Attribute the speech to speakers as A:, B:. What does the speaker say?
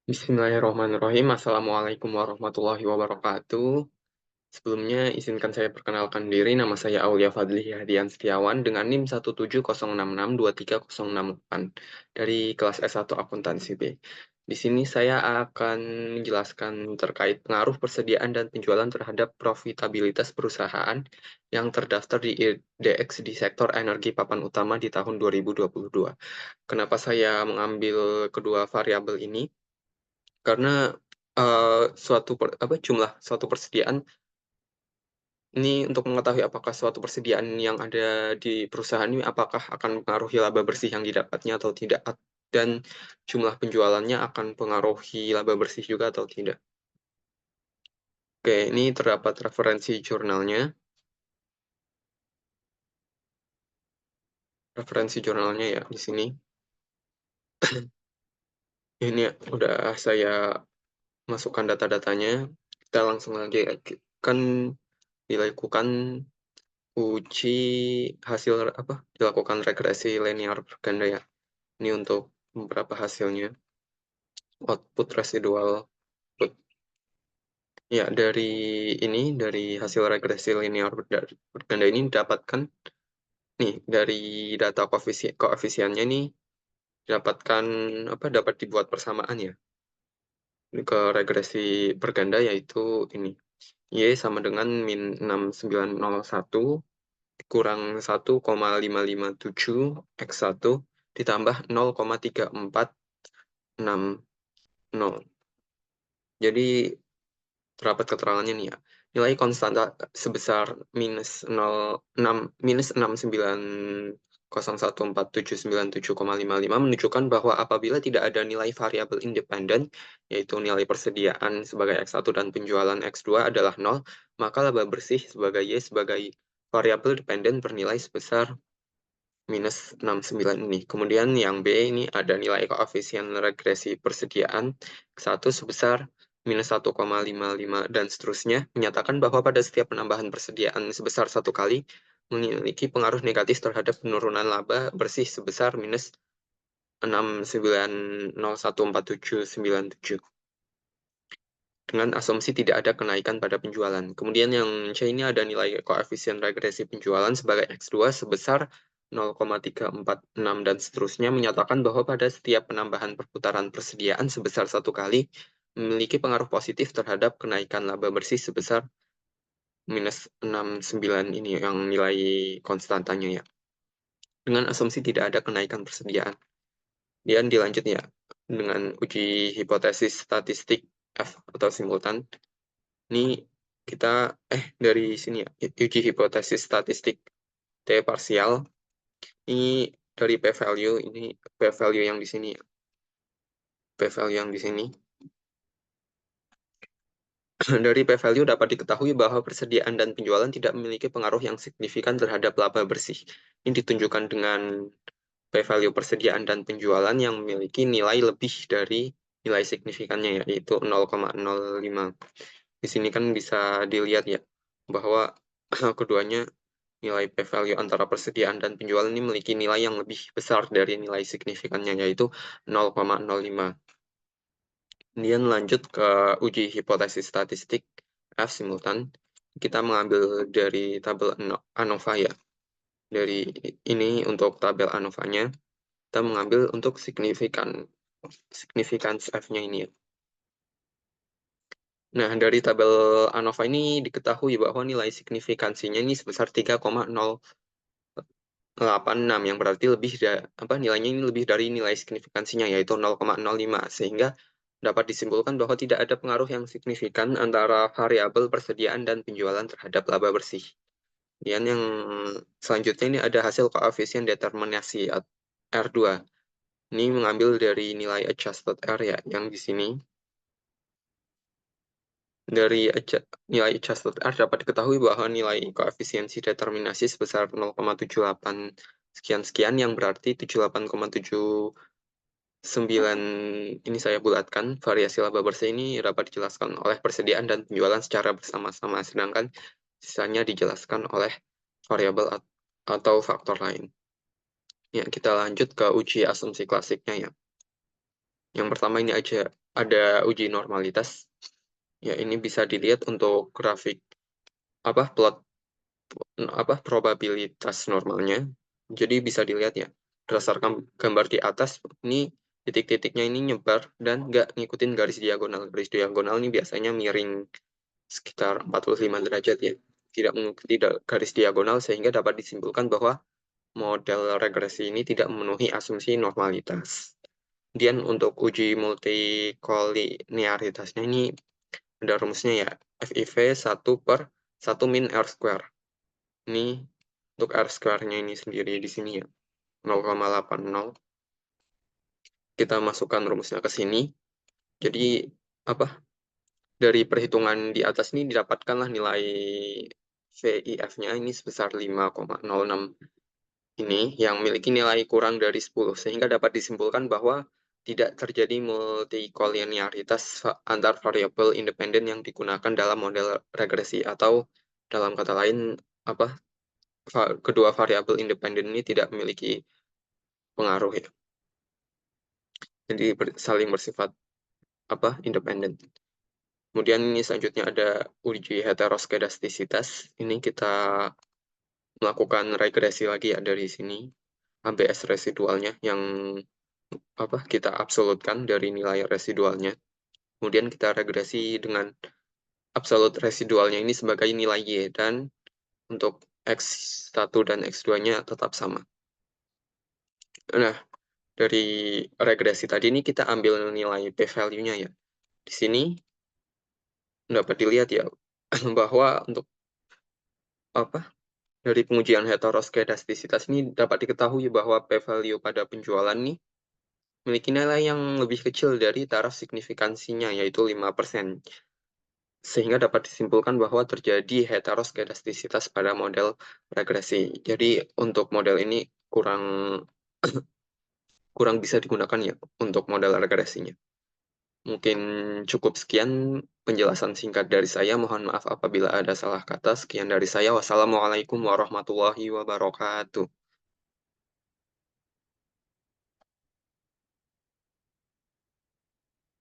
A: Bismillahirrahmanirrahim. Assalamualaikum warahmatullahi wabarakatuh. Sebelumnya, izinkan saya perkenalkan diri. Nama saya Aulia Fadli Hadian Setiawan dengan NIM 17066230068 dari kelas S1 Akuntansi B. Di sini saya akan menjelaskan terkait pengaruh persediaan dan penjualan terhadap profitabilitas perusahaan yang terdaftar di IDX di sektor energi papan utama di tahun 2022. Kenapa saya mengambil kedua variabel ini? Karena jumlah suatu persediaan ini untuk mengetahui apakah suatu persediaan yang ada di perusahaan ini apakah akan mempengaruhi laba bersih yang didapatnya atau tidak, dan jumlah penjualannya akan mempengaruhi laba bersih juga atau tidak. Oke, ini terdapat referensi jurnalnya. Referensi jurnalnya ya di sini. Ini udah saya masukkan data-datanya. Kita langsung lagi kan dilakukan uji hasil dilakukan regresi linear berganda ya. Ini untuk beberapa hasilnya. Output residual output. Ya, dari hasil regresi linear berganda ini didapatkan nih dari data koefisiennya ini didapatkan dapat dibuat persamaan ya. Ini ke regresi berganda yaitu ini. Y sama dengan min 6901 kurang 1,557 X1 ditambah 0,3460. Jadi terdapat keterangannya nih ya. Nilai konstanta sebesar -6,9014797,55 menunjukkan bahwa apabila tidak ada nilai variabel independen, yaitu nilai persediaan sebagai X1 dan penjualan X2 adalah 0, maka laba bersih sebagai Y sebagai variabel dependen bernilai sebesar -69 ini. Kemudian yang B ini ada nilai koefisien regresi persediaan X1 sebesar -1,55 dan seterusnya, menyatakan bahwa pada setiap penambahan persediaan sebesar 1 kali memiliki pengaruh negatif terhadap penurunan laba bersih sebesar -690,14797 dengan asumsi tidak ada kenaikan pada penjualan. Kemudian yang C ini ada nilai koefisien regresi penjualan sebagai X2 sebesar 0,346 dan seterusnya, menyatakan bahwa pada setiap penambahan perputaran persediaan sebesar 1 kali memiliki pengaruh positif terhadap kenaikan laba bersih sebesar -69 ini yang nilai konstantanya ya. Dengan asumsi tidak ada kenaikan persediaan. Dan dilanjut ya dengan uji hipotesis statistik F atau simultan. Ini kita dari sini ya, uji hipotesis statistik T parsial. Ini dari p-value, ini p-value yang di sini ya. P-value yang di sini. Dari p-value dapat diketahui bahwa persediaan dan penjualan tidak memiliki pengaruh yang signifikan terhadap laba bersih. Ini ditunjukkan dengan p-value persediaan dan penjualan yang memiliki nilai lebih dari nilai signifikannya, yaitu 0,05. Di sini kan bisa dilihat ya, bahwa keduanya nilai p-value antara persediaan dan penjualan ini memiliki nilai yang lebih besar dari nilai signifikannya, yaitu 0,05. Kemudian lanjut ke uji hipotesis statistik F simultan. Kita mengambil dari tabel ANOVA ya. Dari ini untuk tabel ANOVA-nya, kita mengambil untuk signifikans F-nya ini ya. Nah, dari tabel ANOVA ini diketahui bahwa nilai signifikansinya ini sebesar 3,086 yang berarti nilainya ini lebih dari nilai signifikansinya yaitu 0,05, sehingga dapat disimpulkan bahwa tidak ada pengaruh yang signifikan antara variabel persediaan dan penjualan terhadap laba bersih. Dan yang selanjutnya ini ada hasil koefisien determinasi R2. Ini mengambil dari nilai adjusted R ya, yang di sini. Dari nilai adjusted R dapat diketahui bahwa nilai koefisiensi determinasi sebesar 0,78 sekian-sekian, yang berarti 78,79 ini saya bulatkan. Variasi laba bersih ini dapat dijelaskan oleh persediaan dan penjualan secara bersama-sama, sedangkan sisanya dijelaskan oleh variabel atau faktor lain. Ya, kita lanjut ke uji asumsi klasiknya ya. Yang pertama ini aja, ada uji normalitas. Ya, ini bisa dilihat untuk grafik plot probabilitas normalnya. Jadi bisa dilihat ya, berdasarkan gambar di atas ini titik-titiknya ini nyebar dan nggak ngikutin garis diagonal. Garis diagonal ini biasanya miring sekitar 45 derajat ya. Tidak mengikuti garis diagonal sehingga dapat disimpulkan bahwa model regresi ini tidak memenuhi asumsi normalitas. Kemudian untuk uji multikolinearitasnya ini ada rumusnya ya, FIV 1/1 min R square. Ini untuk R square-nya ini sendiri di sini ya, 0,80. Kita masukkan rumusnya ke sini. Jadi apa? Dari perhitungan di atas ini didapatkanlah nilai VIF-nya ini sebesar 5,06 ini yang memiliki nilai kurang dari 10 sehingga dapat disimpulkan bahwa tidak terjadi multikolinearitas antar variabel independen yang digunakan dalam model regresi, atau dalam kata lain apa kedua variabel independen ini tidak memiliki pengaruh ya. Jadi saling bersifat independen. Kemudian ini selanjutnya ada uji heteroskedastisitas. Ini kita melakukan regresi lagi ya dari sini. ABS residualnya yang kita absolutkan dari nilai residualnya. Kemudian kita regresi dengan absolut residualnya ini sebagai nilai Y, dan untuk X1 dan X2-nya tetap sama. Nah, dari regresi tadi ini kita ambil nilai p-value-nya ya. Di sini dapat dilihat ya bahwa untuk dari pengujian heteroskedastisitas ini dapat diketahui bahwa p-value pada penjualan ini memiliki nilai yang lebih kecil dari taraf signifikansinya, yaitu 5%. Sehingga dapat disimpulkan bahwa terjadi heteroskedastisitas pada model regresi. Jadi untuk model ini kurang bisa digunakan ya untuk model regresinya. Mungkin cukup sekian penjelasan singkat dari saya. Mohon maaf apabila ada salah kata. Sekian dari saya. Wassalamualaikum warahmatullahi wabarakatuh.